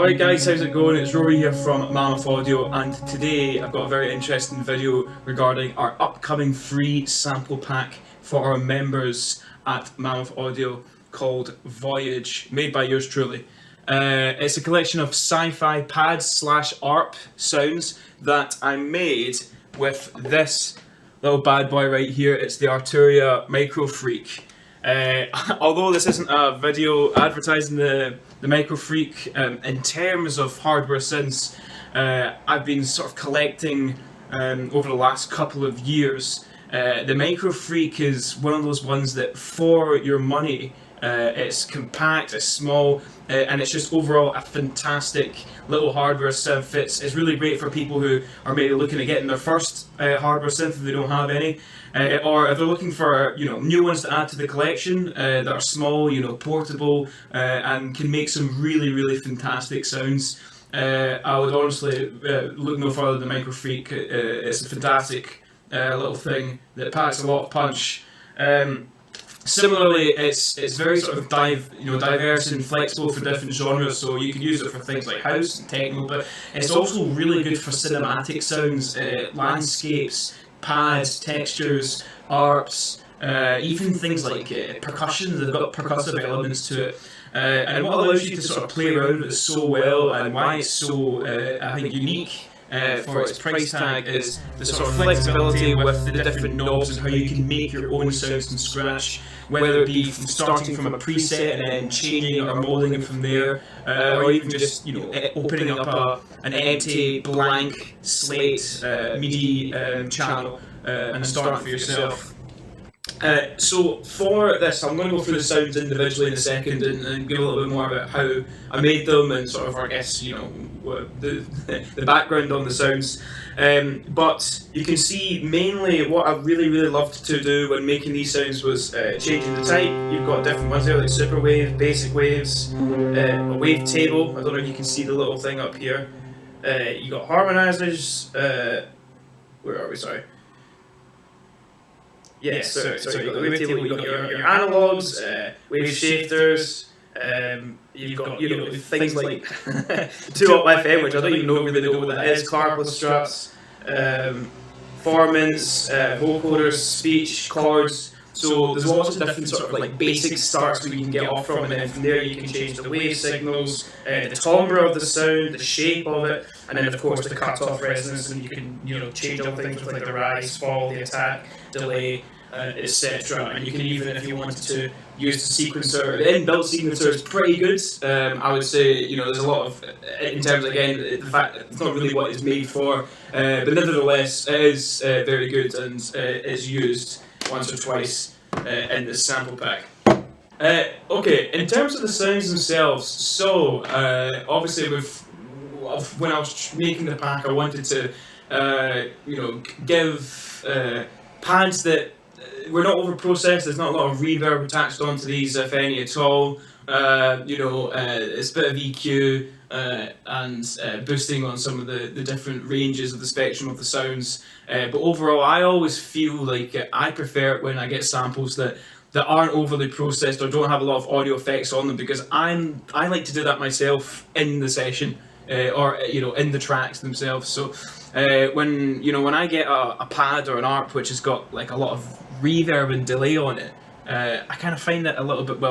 Alright guys, how's it going? It's Rory here from Mammoth Audio, and today I've got a very interesting video regarding our upcoming free sample pack for our members at Mammoth Audio called Voyage, made by yours truly. It's a collection of sci-fi pads slash ARP sounds that I made with this little bad boy right here. It's the Arturia MicoFreak. Although this isn't a video advertising the MicoFreak, in terms of hardware synths, I've been sort of collecting over the last couple of years. The MicoFreak is one of those ones that, for your money, it's compact, it's small, and it's just overall a fantastic little hardware synth. It's really great for people who are maybe looking at getting their first hardware synth if they don't have any, or if they're looking for new ones to add to the collection that are small, portable, and can make some really fantastic sounds. I would honestly look no further than MicoFreak. It's a fantastic little thing that packs a lot of punch. Similarly, it's very sort of diverse and flexible for different genres, so you can use it for things like house and techno, but it's also really good for cinematic sounds, landscapes, pads, textures, arps, even things like percussion. They've got percussive elements to it. And what allows you to sort of play around with it so well, and why it's so, I think, unique for its price tag, is the sort of flexibility with the different knobs and how you can make your own sounds from scratch, whether it be from starting from a preset and then changing or molding it from there, or even just opening up an empty blank slate MIDI channel and starting for yourself. So for this, I'm going to go through the sounds individually in a second and give a little bit more about how I made them and sort of, I guess, the background on the sounds. But you can see mainly what I really loved to do when making these sounds was changing the type. You've got different ones there like super waves, basic waves, a wave table. I don't know if you can see the little thing up here. You got harmonizers. Where are we? Sorry. Yes, so you've got the wave table, you've got your analogs, wave shifters, you've got things like 2-up FM, which I don't even really know what that is, carpal struts, formants, vocoders, speech, chords. So there's lots of different sort of like basic starts where you can get off from, and then from there you can change the wave signals, the timbre of the sound, the shape of it, and then of course the cut-off resonance, and you can change all things with like the rise, fall, the attack, delay, etc. And you can even, if you wanted to, use the sequencer. The inbuilt sequencer is pretty good. I would say there's a lot of, in terms again, the fact that it's not really what it's made for, but nevertheless it is very good and is used once or twice in this sample pack. Okay, in terms of the sounds themselves, so obviously when I was making the pack, I wanted to give pads that were not over processed. There's not a lot of reverb attached onto these, if any at all. It's a bit of EQ and boosting on some of the different ranges of the spectrum of the sounds. But overall, I always feel like I prefer it when I get samples that aren't overly processed or don't have a lot of audio effects on them, because I like to do that myself in the session, or in the tracks themselves. So when I get a pad or an ARP which has got like a lot of reverb and delay on it, I kind of find it a little bit,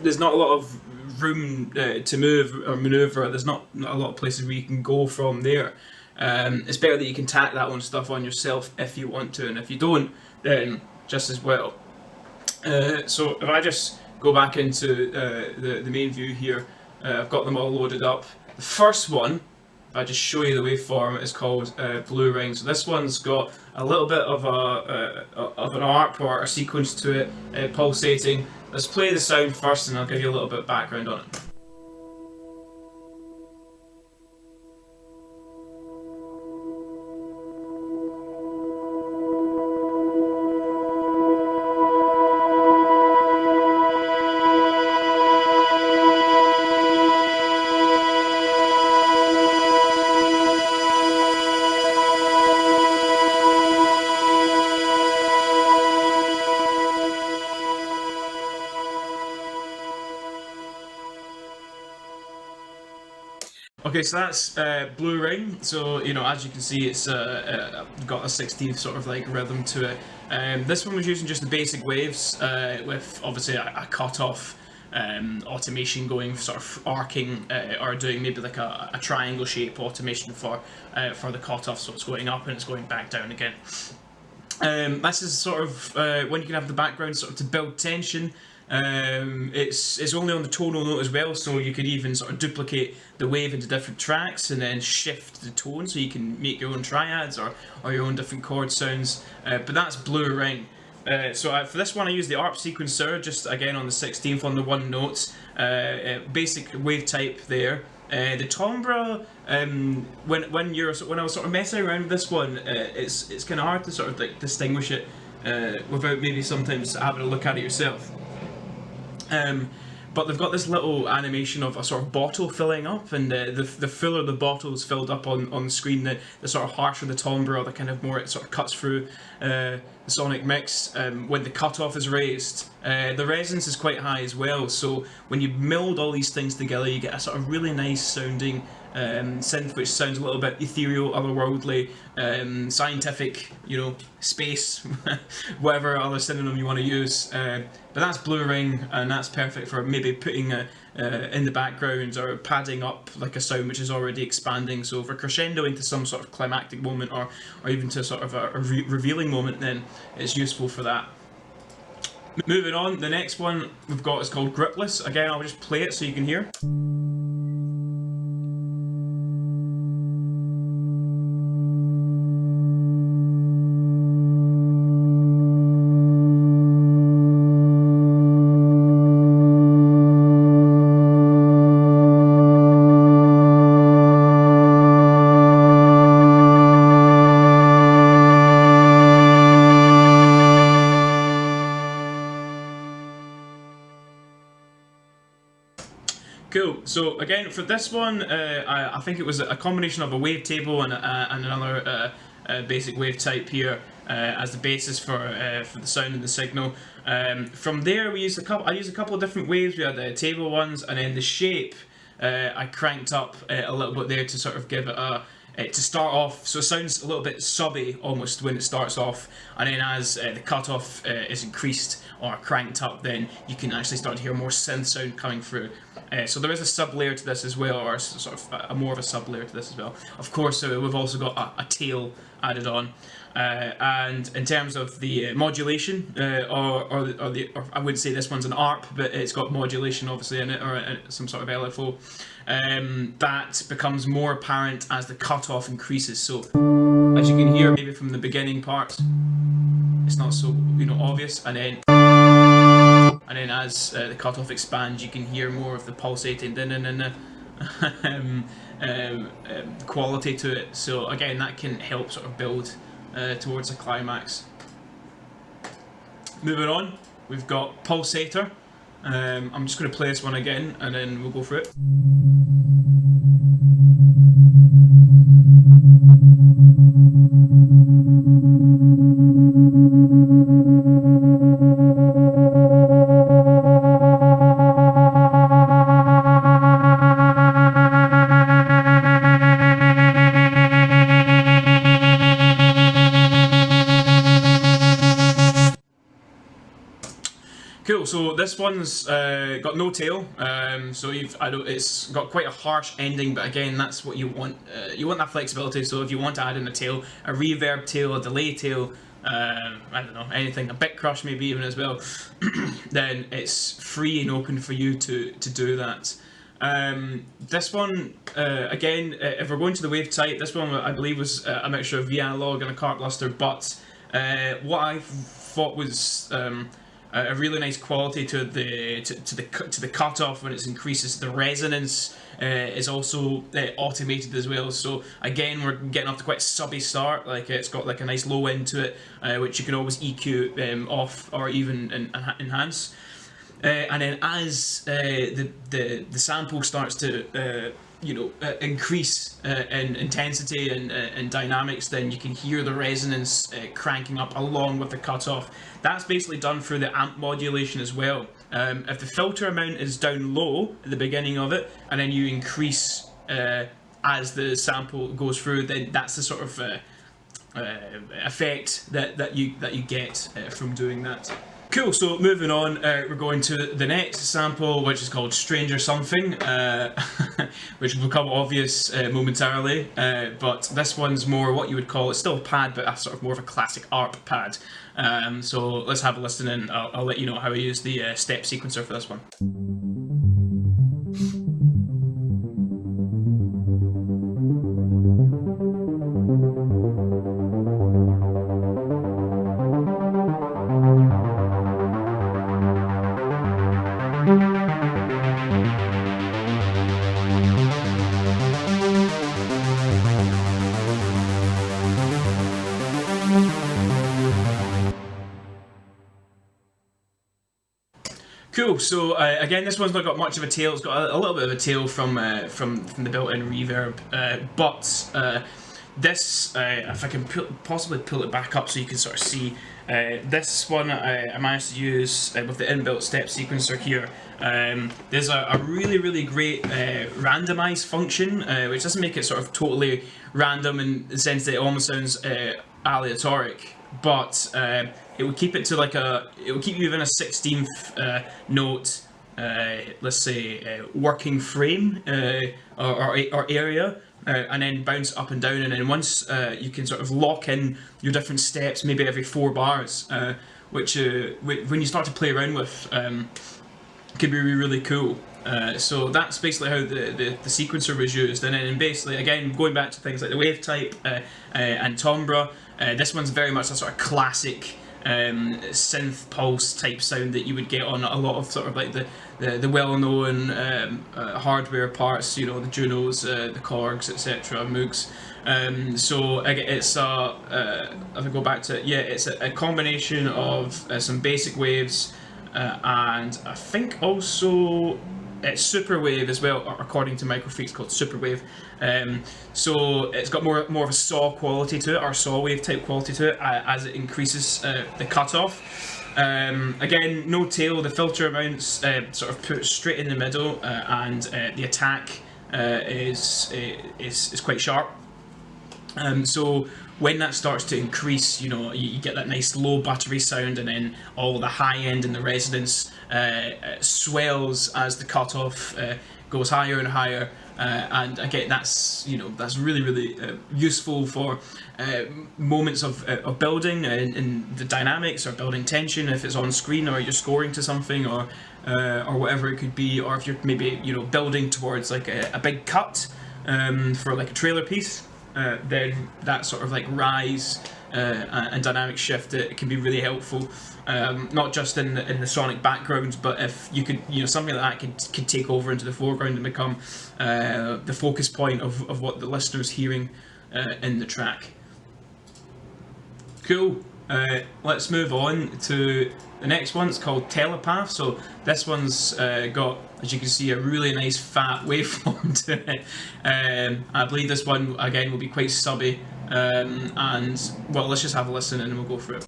there's not a lot of room to move or maneuver. There's not a lot of places where you can go from there. It's better that you can tack that one stuff on yourself if you want to, and if you don't, then just as well. So if I just go back into the main view here, I've got them all loaded up. The first one, if I just show you the waveform, is called Blue Ring. So this one's got a little bit of an ARP or a sequence to it, pulsating. Let's play the sound first, and I'll give you a little bit of background on it. Okay, so that's Blue Ring. So, you know, as you can see, it's got a 16th sort of like rhythm to it. This one was using just the basic waves with obviously a cut-off automation going, sort of arcing or doing maybe like a triangle shape automation for the cut-off, so it's going up and it's going back down again. This is sort of when you can have the background sort of to build tension. It's only on the tonal note as well, so you could even sort of duplicate the wave into different tracks and then shift the tone so you can make your own triads or your own different chord sounds. But that's Blue Ring. So for this one I use the Arps sequencer, just again on the 16th on the 1 note, basic wave type there. The timbre, when I was sort of messing around with this one, it's kind of hard to sort of like distinguish it without maybe sometimes having a look at it yourself. But they've got this little animation of a sort of bottle filling up, and the fuller the bottle is filled up on the screen, the sort of harsher the timbre, or the kind of more it sort of cuts through the sonic mix. When the cutoff is raised, the resonance is quite high as well, so when you meld all these things together you get a sort of really nice sounding synth which sounds a little bit ethereal, otherworldly, scientific, you know, space, whatever other synonym you want to use. But that's Blue Ring, and that's perfect for maybe putting in the background or padding up like a sound which is already expanding. So for crescendoing to some sort of climactic moment or even to sort of a revealing moment, then it's useful for that. Moving on, the next one we've got is called Gripless. Again, I'll just play it so you can hear. Cool. So again, for this one, I think it was a combination of a wavetable and another basic wave type here as the basis for the sound and the signal. From there, I used a couple of different waves. We had the table ones, and then the shape I cranked up a little bit there to sort of give it a to start off, so it sounds a little bit subby almost when it starts off, and then as the cutoff is increased or cranked up, then you can actually start to hear more synth sound coming through. So there is a sub layer to this as well, or sort of more of a sub layer to this as well. Of course, we've also got a tail added on, and in terms of the modulation, or I wouldn't say this one's an ARP, but it's got modulation obviously in it, or some sort of LFO. That becomes more apparent as the cutoff increases. So as you can hear, maybe from the beginning parts, it's not so obvious, and then as the cutoff expands, you can hear more of the pulsating quality to it. So again, that can help sort of build towards a climax. Moving on, we've got Pulsator. I'm just going to play this one again, and then we'll go for it. Cool, so this one's got no tail, so it's got quite a harsh ending, but again, that's what you want. You want that flexibility, so if you want to add in a tail, a reverb tail, a delay tail, I don't know, anything, a bit crush maybe even as well, then it's free and open for you to do that. This one, again, if we're going to the wave type, this one I believe was a mixture of V-analog and a car cluster, but what I thought was a really nice quality to the cutoff when it increases. The resonance is also automated as well. So again, we're getting off to quite a subby start. Like it's got like a nice low end to it, which you can always EQ off or even enhance. And then as the sample starts to increase in intensity and dynamics, then you can hear the resonance cranking up along with the cutoff. That's basically done through the amp modulation as well. If the filter amount is down low at the beginning of it, and then you increase as the sample goes through, then that's the sort of effect that you get from doing that. Cool, so moving on, we're going to the next sample, which is called Stranger Something, which will become obvious momentarily, but this one's more what you would call, it's still a pad, but a sort of more of a classic ARP pad. So let's have a listen, and I'll let you know how I use the step sequencer for this one. Cool. So again, this one's not got much of a tail. It's got a little bit of a tail from the built-in reverb, but this, if I can possibly pull it back up so you can sort of see, this one I managed to use with the inbuilt step sequencer here. There's a really great randomize function, which doesn't make it sort of totally random in the sense that it almost sounds aleatoric, but it would keep it to like it would keep you within a 16th note, let's say working frame or area, and then bounce up and down, and then once you can sort of lock in your different steps, maybe every 4 bars, which when you start to play around with, can be really cool. So that's basically how the sequencer was used, and then basically again going back to things like the wave type and timbre, this one's very much a sort of classic synth pulse type sound that you would get on a lot of sort of like the well-known hardware parts, you know, the Junos, the Korgs, etc., Moogs. So again, it's if I go back to it, yeah, it's a combination of some basic waves and I think also it's superwave as well, according to MicoFreak. It's called superwave. So it's got more of a saw quality to it, or saw wave type quality to it, as it increases the cutoff. Again, no tail. The filter amounts sort of put straight in the middle, and the attack is quite sharp. So when that starts to increase, you know, you get that nice low buttery sound, and then all the high end and the resonance swells as the cutoff goes higher and higher. And again, that's, you know, that's really useful for moments of building and the dynamics, or building tension if it's on screen, or you're scoring to something, or whatever it could be, or if you're maybe, you know, building towards like a big cut for like a trailer piece. Then that sort of like rise and dynamic shift, it can be really helpful, not just in the sonic background, but if you could, you know, something like that could take over into the foreground and become the focus point of what the listener's hearing in the track. Cool. Let's move on to the next one. It's called Telepath. So this one's got, as you can see, a really nice fat waveform to it. I believe this one again will be quite subby, and well, let's just have a listen and we'll go through it.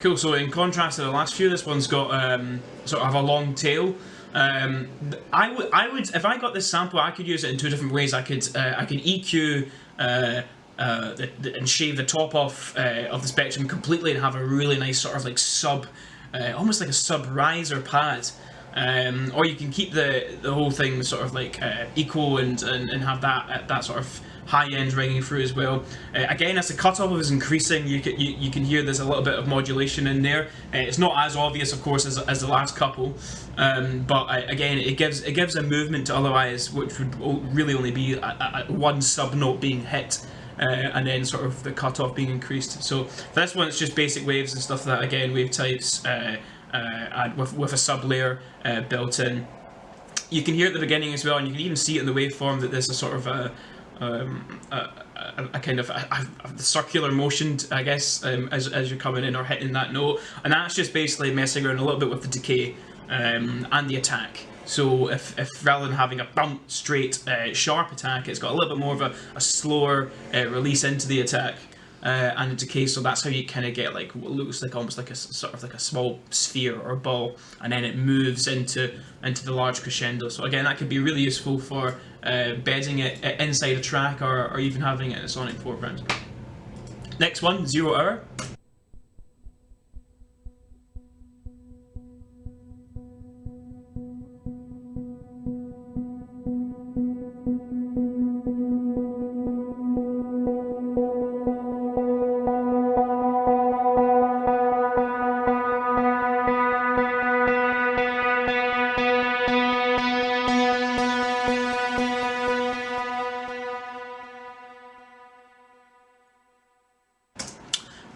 Cool. So in contrast to the last few, this one's got sort of a long tail. I would if I got this sample, I could use it in 2 different ways. I could EQ and shave the top off of the spectrum completely and have a really nice sort of like sub, almost like a sub riser pad. Or you can keep the whole thing sort of like equal and have that sort of high end ringing through as well. Again, as the cutoff is increasing, you can hear there's a little bit of modulation in there. It's not as obvious, of course, as the last couple, but again, it gives a movement to otherwise, which would really only be a one sub note being hit. And then sort of the cutoff being increased. So for this one, it's just basic waves and stuff like that. Again, wave types and with a sub layer built in. you can hear at the beginning as well, and you can even see it in the waveform that there's a sort of a kind of a circular motion, I guess, as you're coming in or hitting that note, and that's just basically messing around a little bit with the decay and the attack. So if rather than having a bump straight sharp attack, it's got a little bit more of a slower release into the attack and the decay. So that's how you kind of get like what looks like almost like a sort of like a small sphere or ball, and then it moves into the large crescendo. So again, that could be really useful for bedding it inside a track or even having it in a sonic foreground. Next one, 0 Hour.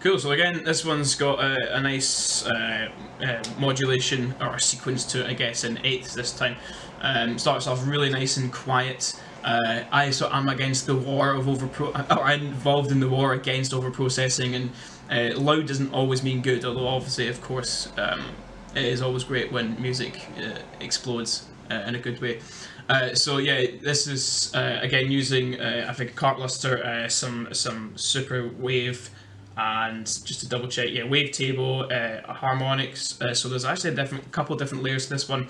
Cool, so again, this one's got a nice modulation or sequence to it, I guess, in 8th this time. Starts off really nice and quiet. I'm against the war of I'm involved in the war against overprocessing, and loud doesn't always mean good, although obviously, of course, it is always great when music explodes in a good way. So yeah, this is again using I think a cart luster, some super wave, and just to double check, yeah, wavetable, harmonics. So there's actually a couple different layers to this one,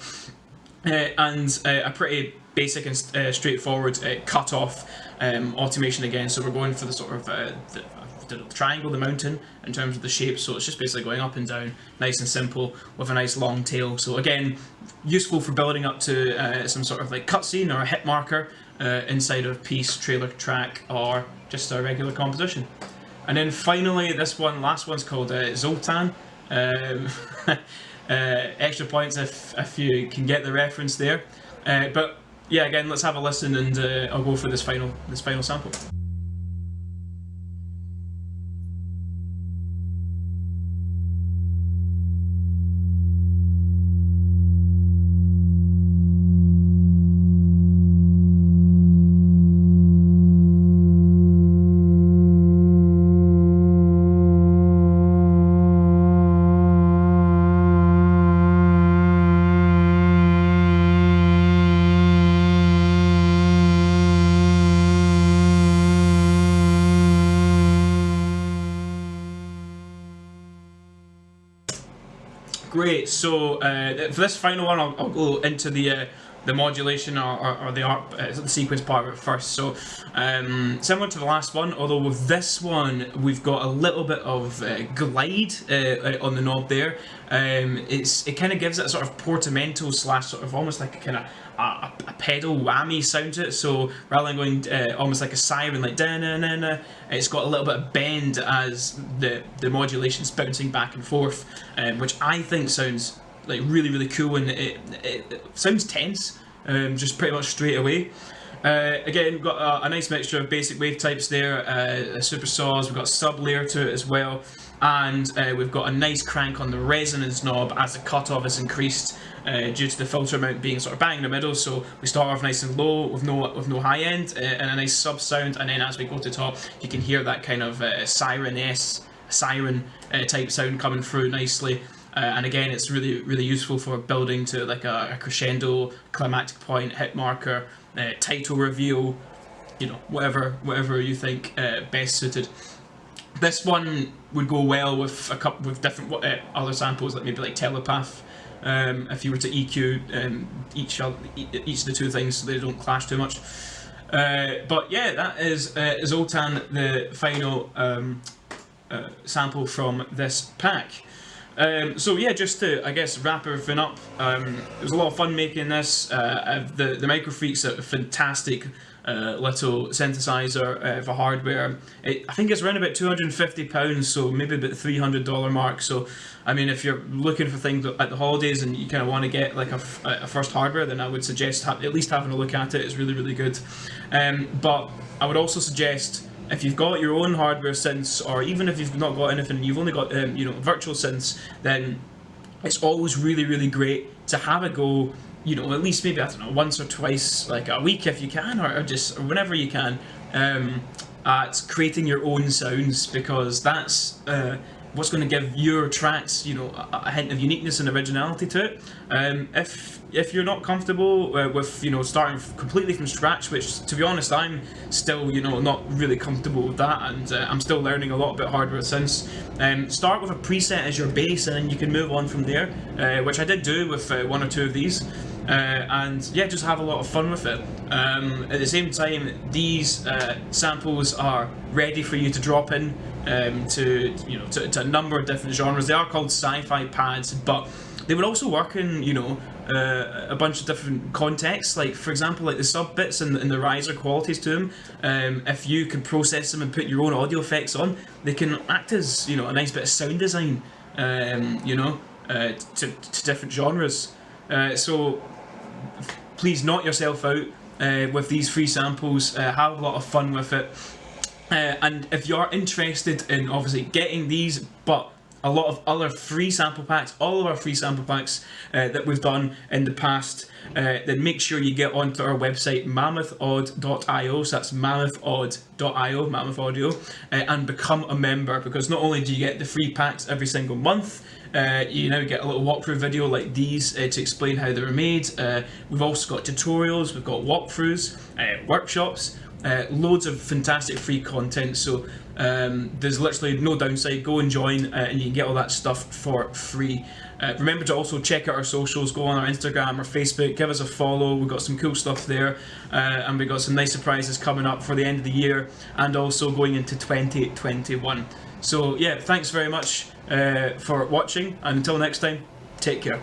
and a pretty basic and straightforward cut-off automation again. So we're going for the sort of the triangle, the mountain, in terms of the shape. So it's just basically going up and down, nice and simple, with a nice long tail. So again, useful for building up to some sort of like cutscene or a hit marker inside of piece, trailer, track, or just a regular composition. And then finally, last one's called Zoltan. Extra points if you can get the reference there. But yeah, again, let's have a listen, and I'll go for this final sample. Great, so for this final one, I'll go into the modulation or the ARP, the sequence part of it first. So similar to the last one, although with this one we've got a little bit of glide on the knob there. It kind of gives it a sort of portamento slash sort of almost like a kind of a pedal whammy sound to it. So rather than going almost like a siren, like da na na na, it's got a little bit of bend as the modulation's bouncing back and forth, which I think sounds like really cool, and it sounds tense, just pretty much straight away. Again, we've got a nice mixture of basic wave types there, super saws, we've got a sub layer to it as well, and we've got a nice crank on the resonance knob as the cutoff is increased due to the filter amount being sort of bang in the middle. So we start off nice and low with no high end, and a nice sub sound, and then as we go to top, you can hear that kind of siren type sound coming through nicely. And again, it's really useful for building to like a crescendo, climactic point, hit marker, title reveal, you know, whatever you think best suited. This one would go well with a couple with different other samples, like maybe like Telepath, if you were to EQ each of the two things so they don't clash too much. But yeah, that is Zoltan, the final sample from this pack. So yeah, just to, I guess, wrap everything up, it was a lot of fun making this. The MicoFreak's a fantastic little synthesizer for hardware. I think it's around about £250, so maybe about the $300 mark. So I mean, if you're looking for things at the holidays and you kind of want to get like a first hardware, then I would suggest at least having a look at it. It's really good. But I would also suggest, if you've got your own hardware synths, or even if you've not got anything, you've only got virtual synths, then it's always really great to have a go you know, at least maybe, I don't know, once or twice like a week if you can, or just or whenever you can, at creating your own sounds, because that's what's going to give your tracks, you know, a hint of uniqueness and originality to it. If you're not comfortable with, you know, starting completely from scratch, which to be honest I'm still, you know, not really comfortable with that, and I'm still learning a lot about hardware since. Start with a preset as your base, and then you can move on from there, which I did do with one or two of these. And yeah, just have a lot of fun with it. At the same time, these samples are ready for you to drop in to, you know, to a number of different genres. They are called sci-fi pads, but they would also work in, you know, a bunch of different contexts. Like for example, like the sub bits and the riser qualities to them. If you can process them and put your own audio effects on, they can act as, you know, a nice bit of sound design. You know, to different genres. So please knock yourself out with these free samples. Have a lot of fun with it. And if you're interested in obviously getting these, but a lot of other free sample packs, all of our free sample packs that we've done in the past, then make sure you get onto our website, mammothaudio, so that's mammothaudio, Mammoth Audio, and become a member, because not only do you get the free packs every single month, you now get a little walkthrough video like these to explain how they were made. We've also got tutorials, we've got walkthroughs, workshops, loads of fantastic free content, so there's literally no downside. Go and join and you can get all that stuff for free. Remember to also check out our socials, go on our Instagram or Facebook, give us a follow, we've got some cool stuff there, and we've got some nice surprises coming up for the end of the year and also going into 2021. So yeah, thanks very much for watching, and until next time, take care.